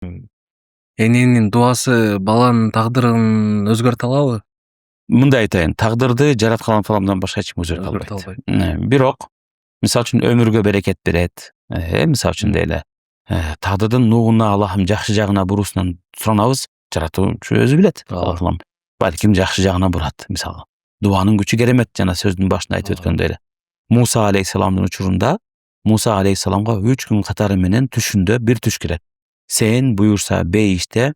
Эненин дуасы баланын тагдырын өзгөртө алабы? Мындай айтайын, тагдырды жараткан Алламдан башка эч ким өзгөртө Өзгөртө албайт. албайт. Бирок, мисалы үчүн өмүргө берекет берет. Мисалы үчүн дейле, тагдырдын нугуна Аллахым жакшы жагына буруусунан суранабыз, жаратуучу өзү билет. Алла таалам балким жакшы жагына бурат. Мисалы, дуанын күчү керемет, жана сөздүн башында айтып өткөндөй эле. Муса алейхисаламдын учурунда Муса алейхисаламга 3 күн катары менен түшүндө бир түш кирет. Сен буюрса бейиште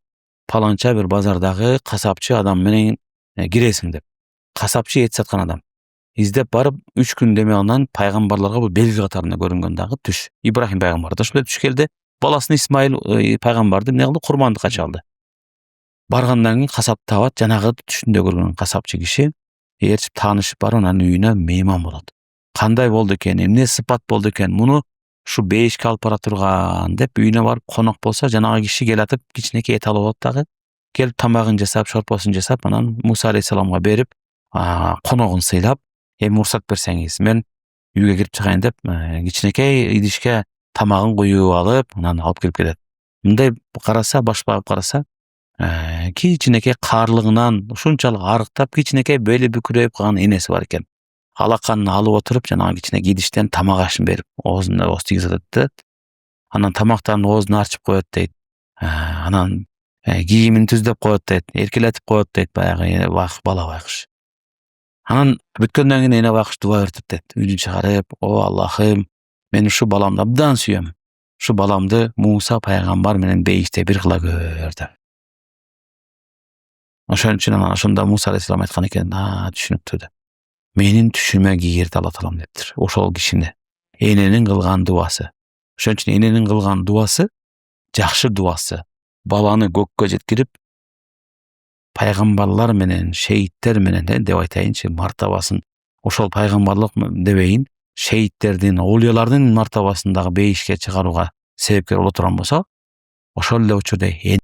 паланча бир базардагы касапчы адам менен киресиң деп. Касапчы эт саткан адам. Издеп барып 3 күн демегеннен пайгамбарларга бул белги катарында көрүнгөн дагы түш. Ибрахим пайгамбарда ушундай түш келди. Баласын Исмаил пайгамбарды эмне кылды? Курмандыкка чалды. Баргандан кийин касап табат, жанагы түшүндө көргөн касапчы киши ээрчип таанышып барып анын үйүнө мейман болот. Кандай болду экен, эмне сыпат болду экен, муну ушу бейишке алып бара турган деп үйүнө барып конок болсо, жанагы киши келатып кичинекей эт алып алат дагы, келип тамагын жасап, шорпосун жасап, анан Муса алейхисаламга берип, коногун сыйлап, эми уруксат берсеңиз, мен үйгө кирип чыгайын деп, кичинекей идишке тамагын куюп алып, анан алып келип кетет. Мындай караса, баш багып караса, кичинекей каарлыгынан ушунчалык арыктап, кичинекей бели бүкүрөйүп калган энеси бар экен. Алаканын алып отуруп, жанагы кичинекей идиштен тамак ашын берип, оозуна ооз тийгизип атат. Анан тамактан оозун арчып коет дейт. Анан кийимин түздөп коет дейт, эркелетип коет дейт баягы бала байкуш. Анан бүткөндөн кийин эне байкуш дуа өртүп дейт. Үйдүн чыгарып, о Аллахым, мен ушу баламды абдан сүйөм. Ушу баламды Муса пайгамбар менен бейиште бир кыла көр деп. Ошон үчүн анан ошондо Муса алейхисалам айткан экен, түшүнүктүү деп. Менин түшүмө кирди Алла таалам дептир. Ошол кишини эненин кылган дуасы. Ошон үчүн эненин кылган дуасы жакшы дуасы. Баланы көккө жеткирип, пайгамбарлар менен, шейиттер менен деп айтайынчы, мартабасын, ошол пайгамбарлык дебейин, шейиттердин, оолиялардын мартабасын дагы бейишке чыгарууга себепкер боло турган болсо, ошол эле учурда